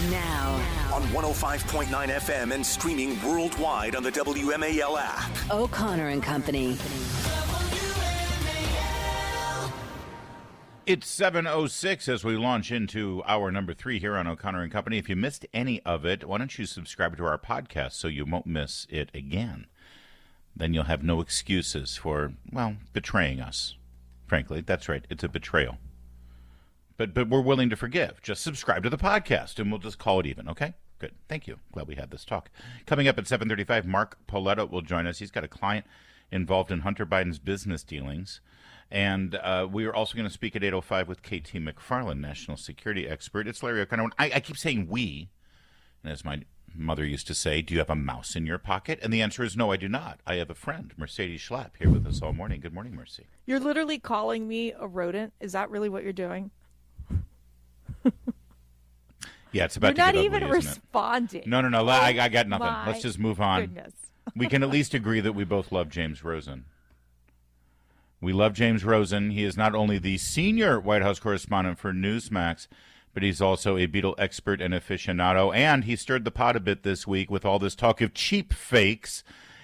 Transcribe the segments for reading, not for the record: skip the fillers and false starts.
Now. On 105.9 FM and streaming worldwide on the WMAL app. O'Connor and Company. It's 7:06 as we launch into hour number 3 here on O'Connor and Company. If you missed any of it, why don't you subscribe to our podcast so you won't miss it again? Then you'll have no excuses for, well, betraying us. Frankly, that's right. It's a betrayal. But we're willing to forgive. Just subscribe to the podcast, and we'll just call it even, okay? Good. Thank you. Glad we had this talk. Coming up at 7:35, Mark Paoletta will join us. He's got a client involved in Hunter Biden's business dealings. And we are also going to speak at 8:05 with KT McFarland, national security expert. It's Larry O'Connor. I keep saying we, and as my mother used to say, do you have a mouse in your pocket? And the answer is no, I do not. I have a friend, Mercedes Schlapp, here with us all morning. Good morning, Mercy. You're literally calling me a rodent? Is that really what you're doing? Yeah, it's about You're to not get even ugly, isn't it? responding. No. I got nothing. My Let's just move on. Goodness. We can at least agree that we both love James Rosen. We love James Rosen. He is not only the senior White House correspondent for Newsmax, but he's also a Beatle expert and aficionado. And he stirred the pot a bit this week with all this talk of cheap fakes.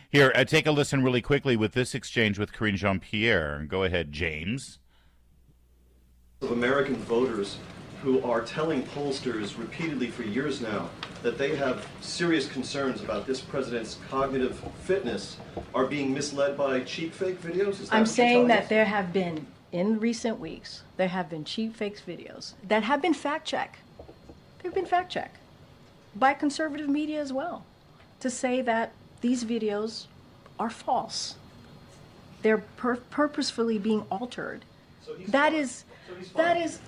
Here, take a listen really quickly with this exchange with Karine Jean-Pierre. Go ahead, James. Of American voters who are telling pollsters repeatedly for years now that they have serious concerns about this president's cognitive fitness are being misled by cheap fake videos? Is that I'm saying that there have been, in recent weeks, there have been cheap fakes videos that have been fact-checked. They've been fact-checked by conservative media as well to say that these videos are false. They're purposefully being altered. So he's That fine. is, So he's that fine. is,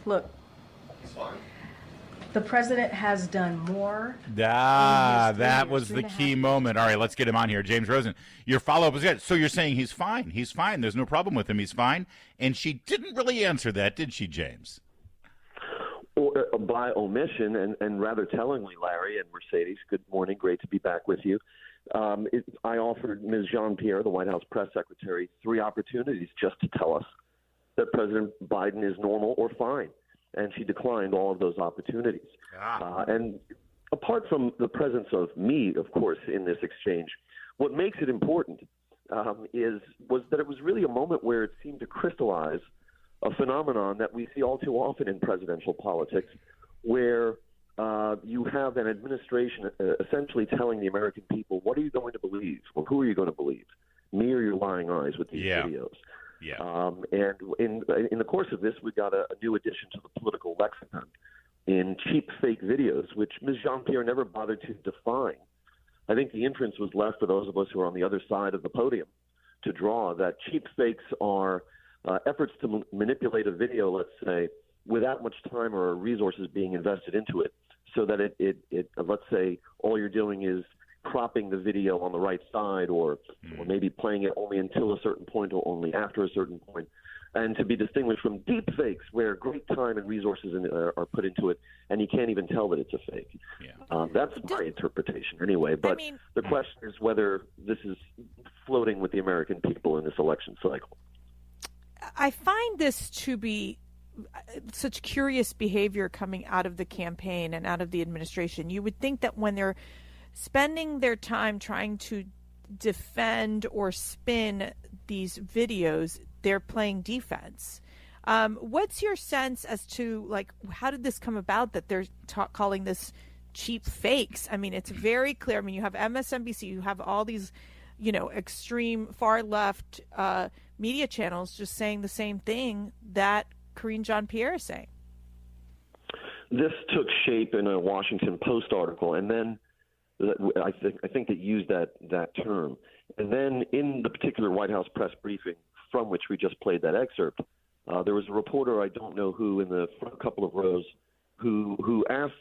look, He's fine. the president has done more. That was the key moment. All right, let's get him on here. James Rosen, your follow-up was good. So you're saying he's fine. He's fine. There's no problem with him. He's fine. And she didn't really answer that, did she, James? By omission, and rather tellingly, Larry and Mercedes, good morning. Great to be back with you. I offered Ms. Jean-Pierre, the White House press secretary, 3 opportunities just to tell us that President Biden is normal or fine. And she declined all of those opportunities. And apart from the presence of me, of course, in this exchange, what makes it important was that it was really a moment where it seemed to crystallize a phenomenon that we see all too often in presidential politics, where you have an administration essentially telling the American people, what are you going to believe? Or who are you going to believe? Me or your lying eyes with these videos? Yeah. And in the course of this, we got a new addition to the political lexicon in cheap fake videos, which Ms. Jean-Pierre never bothered to define. I think the inference was left for those of us who are on the other side of the podium to draw that cheap fakes are efforts to manipulate a video, let's say, without much time or resources being invested into it, so that it let's say, all you're doing is cropping the video on the right side or maybe playing it only until a certain point or only after a certain point, and to be distinguished from deep fakes where great time and resources are put into it and you can't even tell that it's a fake. That's my interpretation anyway, but the question is whether this is floating with the American people in this election cycle. I find this to be such curious behavior coming out of the campaign and out of the administration. You would think that when they're spending their time trying to defend or spin these videos, they're playing defense. What's your sense as to, like, how did this come about that they're calling this cheap fakes? I mean, it's very clear. I mean, you have MSNBC, you have all these, extreme far left media channels just saying the same thing that Karine Jean-Pierre is saying. This took shape in a Washington Post article, and then I think that used that term. And then in the particular White House press briefing from which we just played that excerpt, there was a reporter, I don't know who, in the front couple of rows, who asked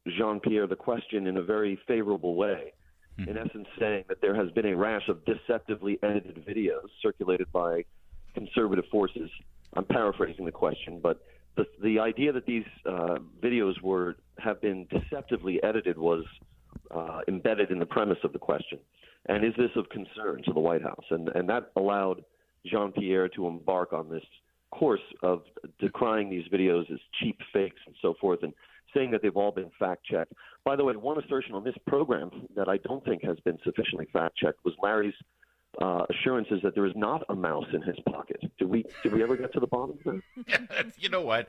Jean-Pierre the question in a very favorable way, in essence saying that there has been a rash of deceptively edited videos circulated by conservative forces. I'm paraphrasing the question, but the idea that these videos have been deceptively edited was embedded in the premise of the question. And is this of concern to the White House? And that allowed Jean-Pierre to embark on this course of decrying these videos as cheap fakes and so forth, and saying that they've all been fact-checked. By the way, one assertion on this program that I don't think has been sufficiently fact-checked was Larry's assurances that there is not a mouse in his pocket. Did we ever get to the bottom of that? You know what?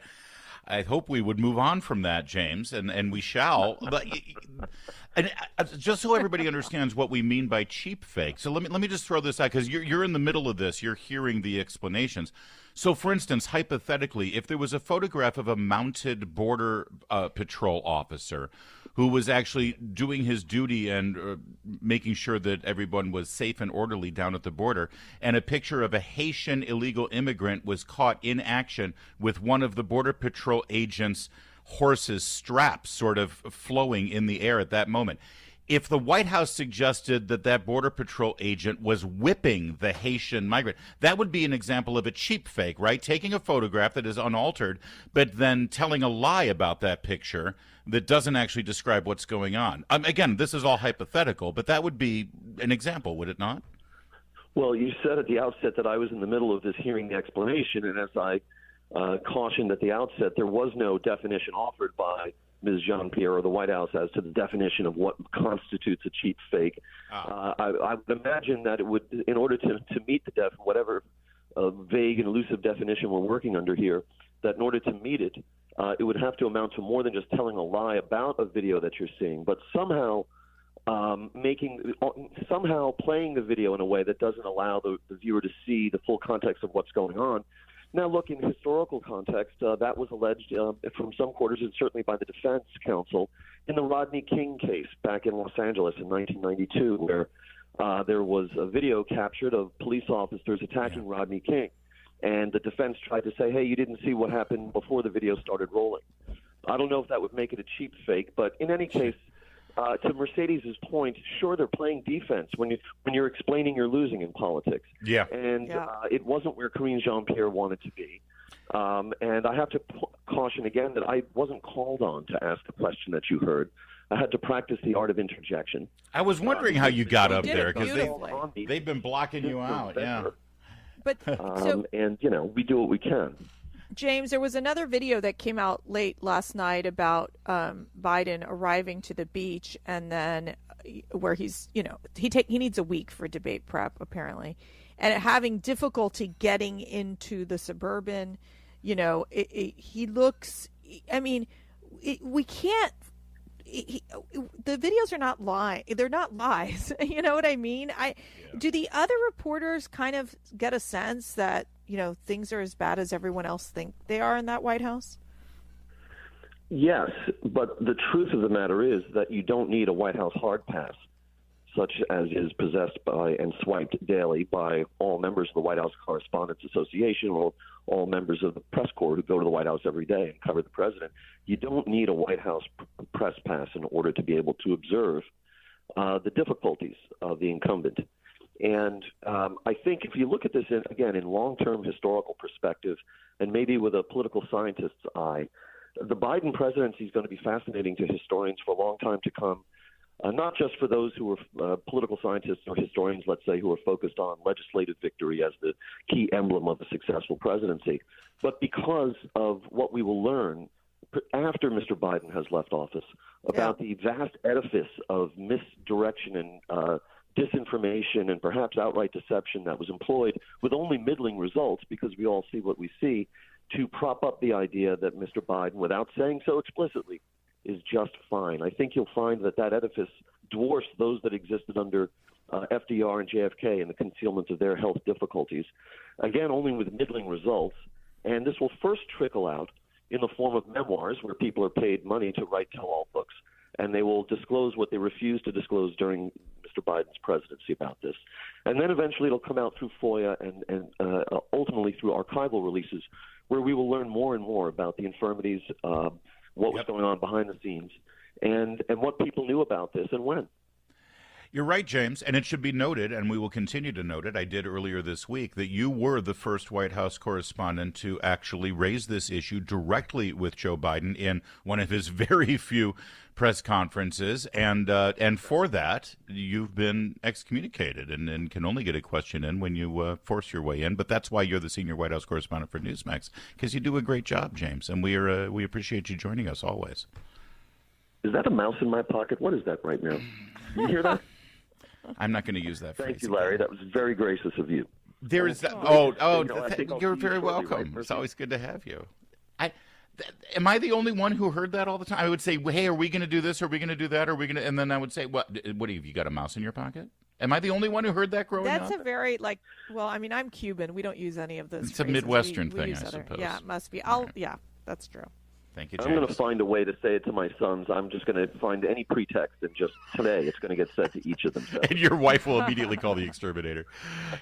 I hope we would move on from that, James, and we shall. But just so everybody understands what we mean by cheap fake, so let me just throw this out, because you're in the middle of this. You're hearing the explanations. So, for instance, hypothetically, if there was a photograph of a mounted border patrol officer who was actually doing his duty and making sure that everyone was safe and orderly down at the border, and a picture of a Haitian illegal immigrant was caught in action with one of the Border Patrol agents' horse's straps sort of flowing in the air at that moment. If the White House suggested that that Border Patrol agent was whipping the Haitian migrant, that would be an example of a cheap fake, right? Taking a photograph that is unaltered, but then telling a lie about that picture that doesn't actually describe what's going on. Again, this is all hypothetical, but that would be an example, would it not? Well, you said at the outset that I was in the middle of this hearing the explanation, and as I cautioned at the outset, there was no definition offered by Ms. Jean-Pierre or the White House as to the definition of what constitutes a cheap fake. I would imagine that it would, in order to meet the whatever vague and elusive definition we're working under here, that in order to meet it, it would have to amount to more than just telling a lie about a video that you're seeing, but somehow playing the video in a way that doesn't allow the viewer to see the full context of what's going on. Now, look, in historical context, that was alleged from some quarters, and certainly by the defense counsel, in the Rodney King case back in Los Angeles in 1992, where there was a video captured of police officers attacking Rodney King. And the defense tried to say, hey, you didn't see what happened before the video started rolling. I don't know if that would make it a cheap fake, but in any case, to Mercedes' point, sure, they're playing defense when you're explaining you're losing in politics. Yeah. And it wasn't where Karine Jean-Pierre wanted to be. And I have to caution again that I wasn't called on to ask the question that you heard. I had to practice the art of interjection. I was wondering how you got up there, because beautifully. they've been blocking you out. Yeah. But and, we do what we can. James, there was another video that came out late last night about Biden arriving to the beach, and then where he's, he needs a week for debate prep apparently, and having difficulty getting into the Suburban. He looks. I mean, we can't. The videos are not lying. They're not lies. You know what I mean? Do the other reporters kind of get a sense that things are as bad as everyone else think they are in that White House? Yes, but the truth of the matter is that you don't need a White House hard pass, such as is possessed by and swiped daily by all members of the White House Correspondents Association or all members of the press corps who go to the White House every day and cover the president. You don't need a White House press pass in order to be able to observe the difficulties of the incumbent. And I think if you look at this, in long-term historical perspective, and maybe with a political scientist's eye, the Biden presidency is going to be fascinating to historians for a long time to come, not just for those who are political scientists or historians, let's say, who are focused on legislative victory as the key emblem of a successful presidency, but because of what we will learn after Mr. Biden has left office about the vast edifice of misdirection and disinformation and perhaps outright deception that was employed with only middling results, because we all see what we see, to prop up the idea that Mr. Biden, without saying so explicitly, is just fine. I think you'll find that edifice dwarfs those that existed under FDR and JFK and the concealment of their health difficulties, again, only with middling results. And this will first trickle out in the form of memoirs, where people are paid money to write tell-all books, and they will disclose what they refused to disclose during Mr. Biden's presidency about this. And then eventually it'll come out through FOIA and ultimately through archival releases, where we will learn more and more about the infirmities, what was going on behind the scenes, and what people knew about this and when. You're right, James, and it should be noted, and we will continue to note it, I did earlier this week, that you were the first White House correspondent to actually raise this issue directly with Joe Biden in one of his very few press conferences, and for that, you've been excommunicated and can only get a question in when you force your way in, but that's why you're the senior White House correspondent for Newsmax, because you do a great job, James, and we appreciate you joining us always. Is that a mouse in my pocket? What is that right now? You hear that? I'm not going to use that phrase. Thank you, Larry. That was very gracious of you. There is that. You're very welcome. It's always good to have you. Am I the only one who heard that all the time? I would say, hey, are we going to do this? Are we going to do that? Are we going to? And then I would say, what have you got a mouse in your pocket? Am I the only one who heard that growing up? That's a very, I'm Cuban. We don't use any of those. It's a Midwestern thing, I suppose. Yeah, it must be. Yeah, that's true. Thank you, James. I'm going to find a way to say it to my sons. I'm just going to find any pretext, and just today it's going to get said to each of them. And your wife will immediately call the exterminator.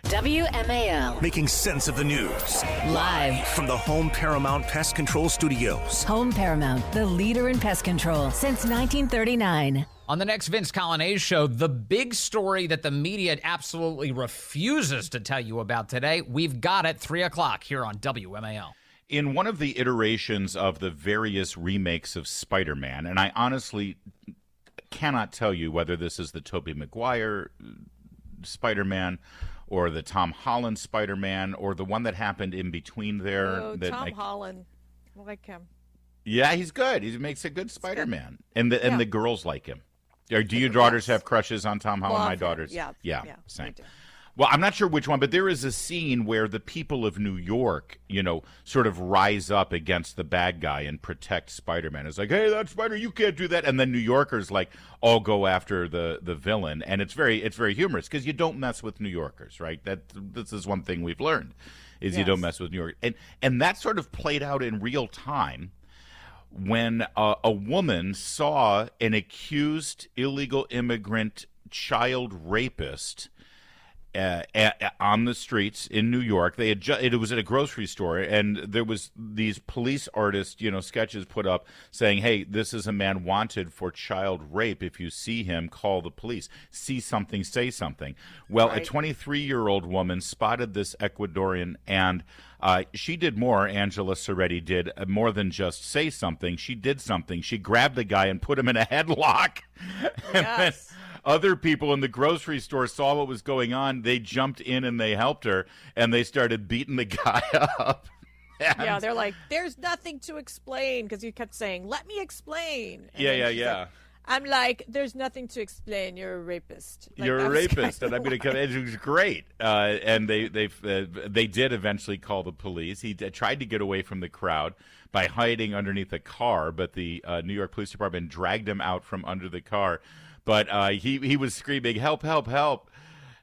WMAL. Making sense of the news. Live from the Home Paramount Pest Control Studios. Home Paramount, the leader in pest control since 1939. On the next Vince Coglianese show, the big story that the media absolutely refuses to tell you about today, we've got it 3 o'clock here on WMAL. In one of the iterations of the various remakes of Spider-Man, and I honestly cannot tell you whether this is the Tobey Maguire Spider-Man or the Tom Holland Spider-Man or the one that happened in between there. Oh, Tom Holland. I like him. Yeah, he's good. He makes a good Spider-Man. And the girls like him. Do your daughters have crushes on Tom Holland? My daughters. Yeah, same. Well, I'm not sure which one, but there is a scene where the people of New York, sort of rise up against the bad guy and protect Spider-Man. It's like, hey, that's Spider, you can't do that. And then New Yorkers all go after the villain, and it's very humorous because you don't mess with New Yorkers, right? This is one thing we've learned is you don't mess with New York, and that sort of played out in real time when a woman saw an accused illegal immigrant child rapist on the streets in New York. They had it was at a grocery store, and there was these police artist, sketches put up saying, "Hey, this is a man wanted for child rape. If you see him, call the police. See something, say something." Well, a 23-year-old woman spotted this Ecuadorian, and she did more. Angela Soretti did more than just say something. She did something. She grabbed the guy and put him in a headlock. Yes. Other people in the grocery store saw what was going on. They jumped in and they helped her, and they started beating the guy up. Yeah, they're like, there's nothing to explain, because you kept saying, let me explain. And yeah. I'm like, there's nothing to explain. You're a rapist. You're a rapist, and I'm going to come. It was great, and they did eventually call the police. He tried to get away from the crowd by hiding underneath a car, but the New York Police Department dragged him out from under the car. But he was screaming, "Help, help, help."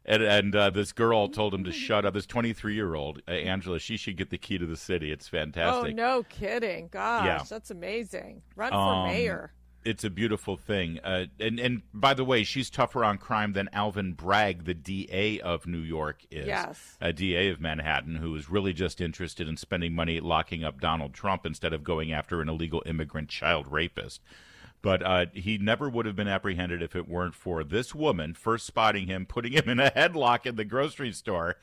And this girl told him to shut up. This 23-year-old, Angela, she should get the key to the city. It's fantastic. Oh, no kidding. Gosh, That's amazing. Run for mayor. It's a beautiful thing. And by the way, she's tougher on crime than Alvin Bragg, the DA of New York, is. Yes. A DA of Manhattan who is really just interested in spending money locking up Donald Trump instead of going after an illegal immigrant child rapist. But he never would have been apprehended if it weren't for this woman first spotting him, putting him in a headlock in the grocery store,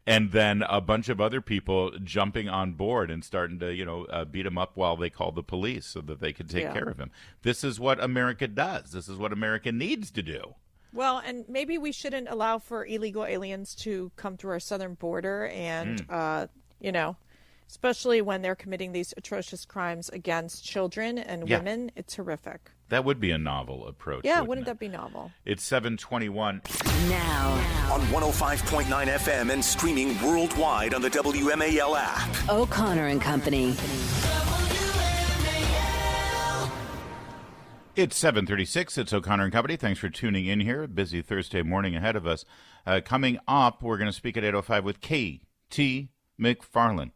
and then a bunch of other people jumping on board and starting to, beat him up while they called the police so that they could take care of him. This is what America does. This is what America needs to do. Well, and maybe we shouldn't allow for illegal aliens to come through our southern border and, especially when they're committing these atrocious crimes against children and women. It's horrific. That would be a novel approach. Yeah, wouldn't that be novel? It's 7:21. Now. On 105.9 FM and streaming worldwide on the WMAL app. O'Connor and Company. It's 7:36. It's O'Connor and Company. Thanks for tuning in here. Busy Thursday morning ahead of us. Coming up, we're going to speak at 8:05 with K.T. McFarland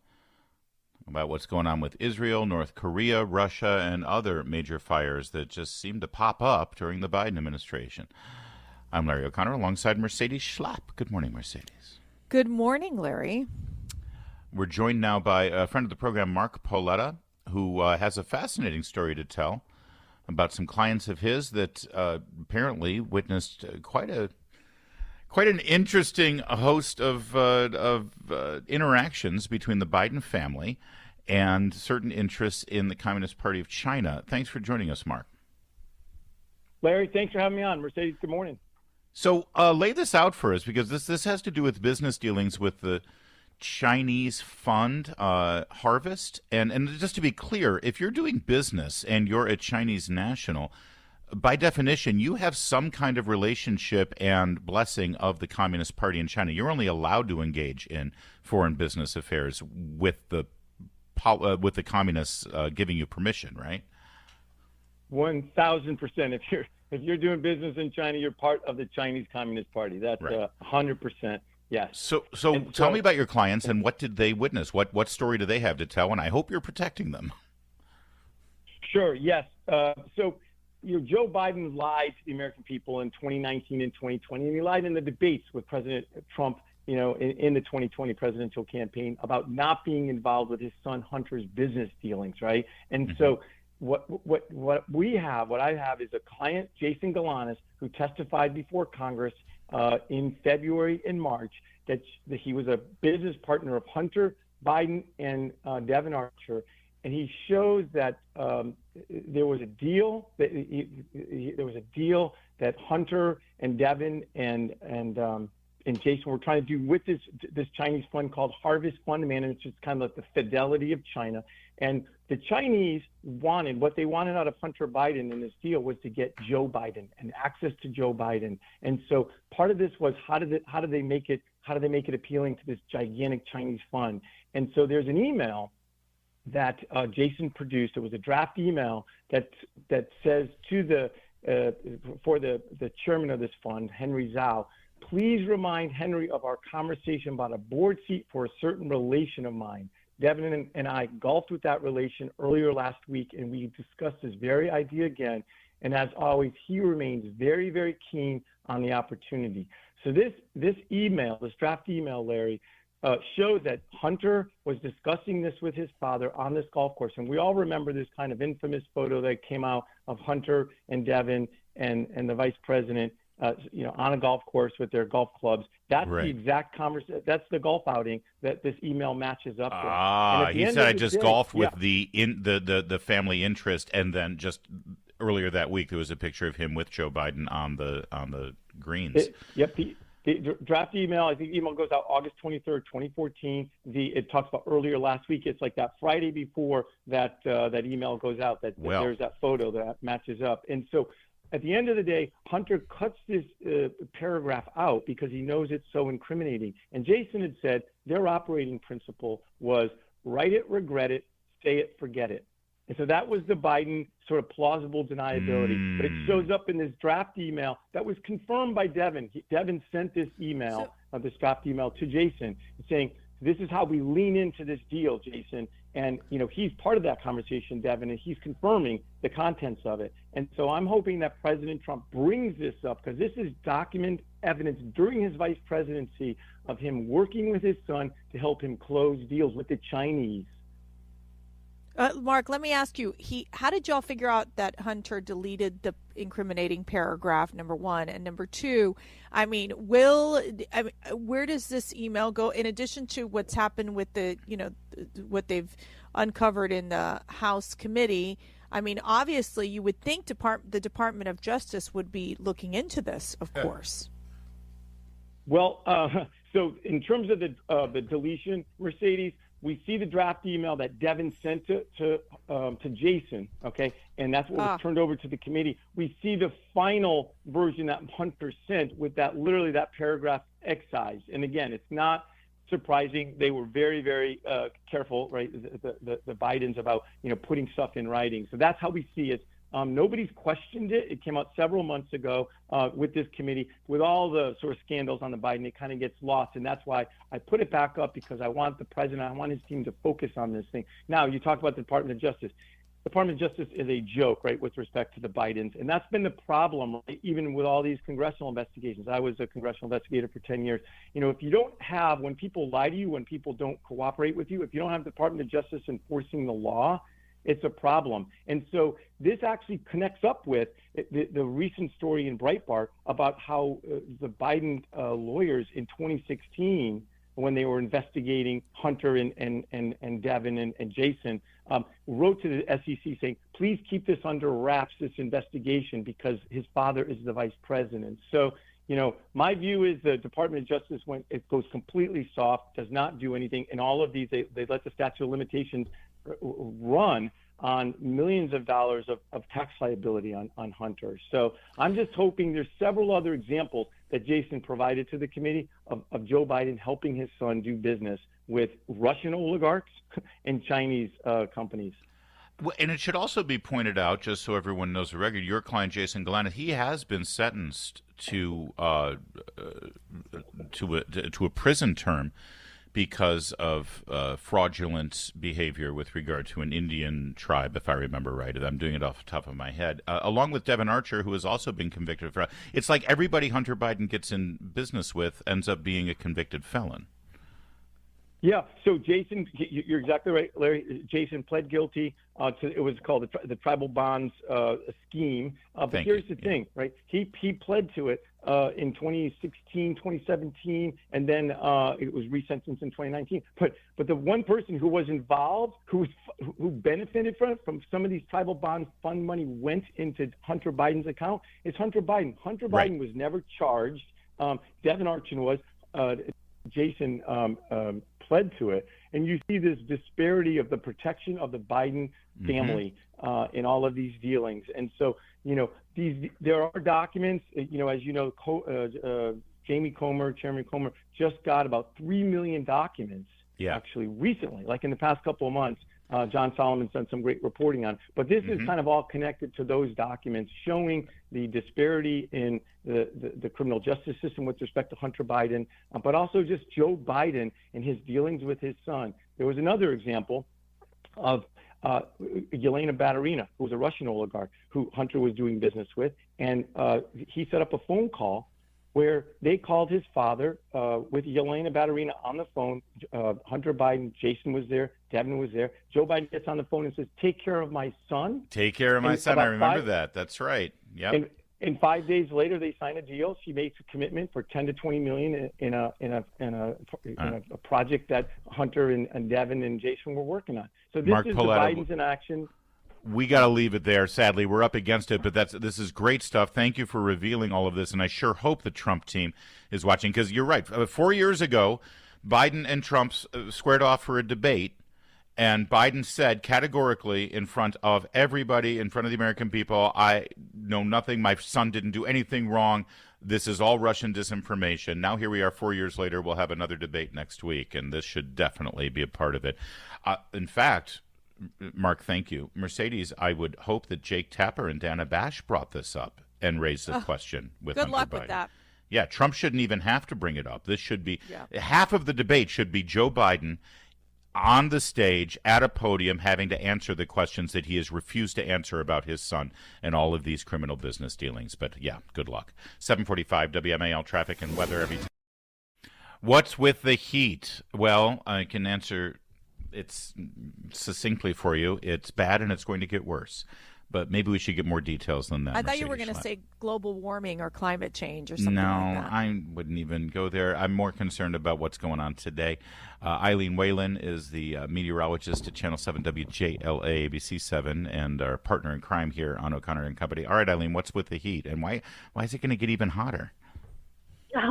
about what's going on with Israel, North Korea, Russia, and other major fires that just seem to pop up during the Biden administration. I'm Larry O'Connor alongside Mercedes Schlapp. Good morning, Mercedes. Good morning, Larry. We're joined now by a friend of the program, Mark Paoletta, who has a fascinating story to tell about some clients of his that apparently witnessed quite an interesting host of interactions between the Biden family and certain interests in the Communist Party of China. Thanks for joining us, Mark. Larry, thanks for having me on. Mercedes, good morning. So lay this out for us, because this has to do with business dealings with the Chinese fund, Harvest. And just to be clear, if you're doing business and you're a Chinese national, by definition, you have some kind of relationship and blessing of the Communist Party in China. You're only allowed to engage in foreign business affairs with the communists giving you permission, right? 1,000%. If you're doing business in China, you're part of the Chinese Communist Party. That's right. 100%. Yes. So tell me about your clients and what did they witness? What story do they have to tell? And I hope you're protecting them. Sure. Yes. So Joe Biden lied to the American people in 2019 and 2020, and he lied in the debates with President Trump, in the 2020 presidential campaign about not being involved with his son Hunter's business dealings, right? And so what I have is a client, Jason Galanis, who testified before Congress in February and March that he was a business partner of Hunter Biden and Devin Archer, and he shows that there was a deal that Hunter and Devin and Jason were trying to do with this Chinese fund called Harvest Fund Management, which is kind of like the Fidelity of China. And the Chinese what they wanted out of Hunter Biden in this deal was to get Joe Biden and access to Joe Biden. And so part of this was how do they make it appealing to this gigantic Chinese fund? And so there's an email that Jason produced. It was a draft email that says to for the chairman of this fund, Henry Zhao, please remind Henry of our conversation about a board seat for a certain relation of mine. Devin and I golfed with that relation earlier last week, and we discussed this very idea again. And as always, he remains very, very keen on the opportunity. So this draft email, Larry, showed that Hunter was discussing this with his father on this golf course. And we all remember this kind of infamous photo that came out of Hunter and Devin and the vice president on a golf course with their golf clubs. That's right. The exact conversation. That's the golf outing that this email matches up with. He said I just golfed with the family interest, and then just earlier that week there was a picture of him with Joe Biden on the greens. The draft email, I think the email goes out August 23rd, 2014. It talks about earlier last week. It's like that Friday before that email goes out that there's that photo that matches up. And so at the end of the day, Hunter cuts this paragraph out because he knows it's so incriminating. And Jason had said their operating principle was write it, regret it, say it, forget it. And so that was the Biden sort of plausible deniability. But it shows up in this draft email that was confirmed by Devin. Devin sent this email, this draft email to Jason saying, this is how we lean into this deal, Jason. And, he's part of that conversation, Devin, and he's confirming the contents of it. And so I'm hoping that President Trump brings this up because this is document evidence during his vice presidency of him working with his son to help him close deals with the Chinese. Mark, let me ask you, how did y'all figure out that Hunter deleted the incriminating paragraph, number one? And number two, where does this email go in addition to what's happened with what they've uncovered in the House committee? Obviously you would think the Department of Justice would be looking into this, of course. Well, so in terms of the deletion, Mercedes, we see the draft email that Devin sent to Jason, okay, and that's what was turned over to the committee. We see the final version that Hunter sent with that paragraph excised. And again, it's not surprising. They were very, very careful, right? The Bidens about putting stuff in writing. So that's how we see it. Nobody's questioned it. It came out several months ago with this committee. With all the sort of scandals on the Biden, it kind of gets lost. And that's why I put it back up because I want the president, I want his team to focus on this thing. Now, you talk about the Department of Justice. The Department of Justice is a joke, right, with respect to the Bidens. And that's been the problem, right, even with all these congressional investigations. I was a congressional investigator for 10 years. If you don't have, when people lie to you, when people don't cooperate with you, if you don't have the Department of Justice enforcing the law, it's a problem. And so this actually connects up with the recent story in Breitbart about how the Biden lawyers in 2016, when they were investigating Hunter and Devin and Jason, wrote to the SEC saying, please keep this under wraps, this investigation, because his father is the vice president. So, my view is the Department of Justice, it goes completely soft, does not do anything. And all of these, they let the statute of limitations run on millions of dollars of tax liability on Hunter. So I'm just hoping there's several other examples that Jason provided to the committee of Joe Biden helping his son do business with Russian oligarchs and Chinese companies. Well, and it should also be pointed out, just so everyone knows the record, your client, Jason Gallant, he has been sentenced to a prison term because of fraudulent behavior with regard to an Indian tribe, if I remember right. I'm doing it off the top of my head, along with Devin Archer, who has also been convicted of fraud. It's like everybody Hunter Biden gets in business with ends up being a convicted felon. Yeah, so Jason, you're exactly right, Larry. Jason pled guilty to, it was called the tribal bonds scheme. But here's the thing, right? He pled to it in 2016, 2017, and then it was resentenced in 2019. But the one person who was involved, who benefited from some of these tribal bond fund money went into Hunter Biden's account is Hunter Biden. Hunter Biden was never charged. Devin Archer was. Jason pled to it, and you see this disparity of the protection of the Biden family in all of these dealings. And so, there are documents, as you know, Jamie Comer, Chairman Comer, just got about 3 million documents actually recently, like in the past couple of months. John Solomon's done some great reporting on, but this is kind of all connected to those documents showing the disparity in the criminal justice system with respect to Hunter Biden, but also just Joe Biden and his dealings with his son. There was another example of Yelena Baturina, who was a Russian oligarch who Hunter was doing business with, and he set up a phone call where they called his father with Yelena Baturina on the phone. Hunter Biden, Jason was there, Devin was there. Joe Biden gets on the phone and says, "Take care of my son." Take care of my son. I remember that. That's right. Yep. And 5 days later, they signed a deal. She makes a commitment for 10 to 20 million in a project that Hunter and Devin and Jason were working on. So this is Paoletta, the Bidens in action. We got to leave it there. Sadly, we're up against it, but this is great stuff. Thank you for revealing all of this, and I sure hope the Trump team is watching, because you're right. 4 years ago, Biden and Trump squared off for a debate, and Biden said categorically in front of everybody, in front of the American people, "I know nothing. My son didn't do anything wrong. This is all Russian disinformation." Now here we are 4 years later. We'll have another debate next week, and this should definitely be a part of it. In fact, Mark, thank you. Mercedes, I would hope that Jake Tapper and Dana Bash brought this up and raised the question with Hunter Biden. Good luck with that. Yeah, Trump shouldn't even have to bring it up. This should be half of the debate should be Joe Biden on the stage at a podium having to answer the questions that he has refused to answer about his son and all of these criminal business dealings. But yeah, good luck. 745 WMAL traffic and weather every time. What's with the heat? Well, I can answer it succinctly for you. It's bad and it's going to get worse. But maybe we should get more details than that. I thought you were going to say global warming or climate change or something like that. No, I wouldn't even go there. I'm more concerned about what's going on today. EILEEN WHELAN is the meteorologist at Channel 7 WJLA ABC7 and our partner in crime here on O'Connor and Company. All right, EILEEN, what's with the heat? And why is it going to get even hotter?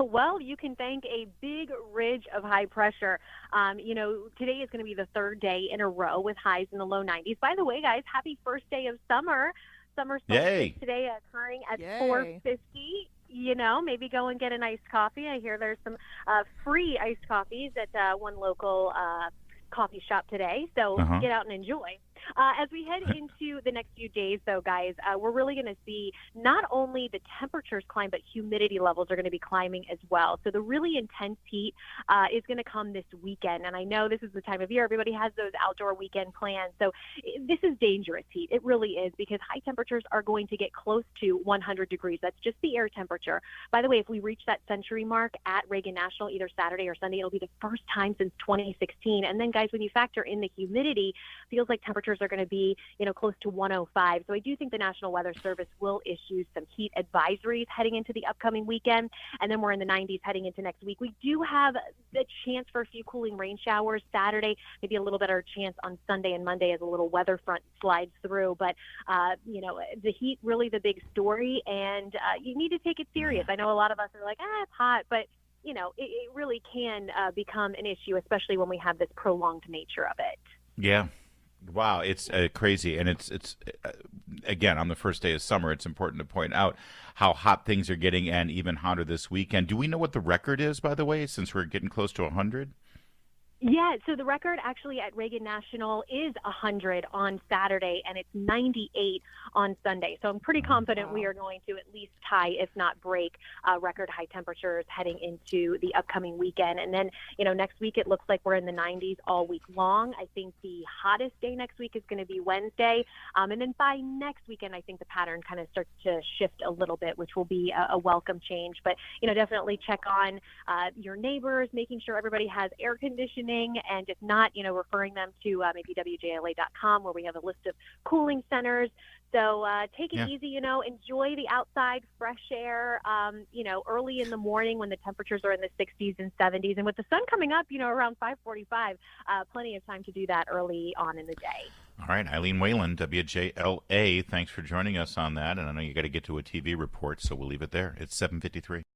Well, you can thank a big ridge of high pressure. Today is going to be the third day in a row with highs in the low 90s. By the way, guys, happy first day of summer. Summer solstice today occurring at 4:50. Maybe go and get an iced coffee. I hear there's some free iced coffees at one local coffee shop today. So get out and enjoy. As we head into the next few days, though, guys, we're really going to see not only the temperatures climb, but humidity levels are going to be climbing as well. So the really intense heat is going to come this weekend. And I know this is the time of year. Everybody has those outdoor weekend plans. So this is dangerous heat. It really is, because high temperatures are going to get close to 100 degrees. That's just the air temperature. By the way, if we reach that century mark at Reagan National either Saturday or Sunday, it'll be the first time since 2016. And then, guys, when you factor in the humidity, feels like temperatures are going to be, close to 105. So I do think the National Weather Service will issue some heat advisories heading into the upcoming weekend. And then we're in the 90s heading into next week. We do have the chance for a few cooling rain showers Saturday, maybe a little better chance on Sunday and Monday as a little weather front slides through. But, the heat really the big story, and you need to take it serious. I know a lot of us are like, it's hot, but it really can become an issue, especially when we have this prolonged nature of it. Yeah. Wow, it's crazy, and it's again on the first day of summer. It's important to point out how hot things are getting, and even hotter this weekend. Do we know what the record is, by the way, since we're getting close to 100? Yeah, so the record actually at Reagan National is 100 on Saturday, and it's 98 on Sunday. So I'm pretty confident we are going to at least tie, if not break, record high temperatures heading into the upcoming weekend. And then, next week it looks like we're in the 90s all week long. I think the hottest day next week is going to be Wednesday. And then by next weekend, I think the pattern kind of starts to shift a little bit, which will be a welcome change. But, definitely check on your neighbors, making sure everybody has air conditioning. And if not, referring them to maybe WJLA.com, where we have a list of cooling centers. So take it easy, enjoy the outside fresh air, early in the morning when the temperatures are in the 60s and 70s. And with the sun coming up, around 5:45, plenty of time to do that early on in the day. All right, EILEEN WHELAN, WJLA, thanks for joining us on that. And I know you got to get to a TV report, so we'll leave it there. It's 7:53.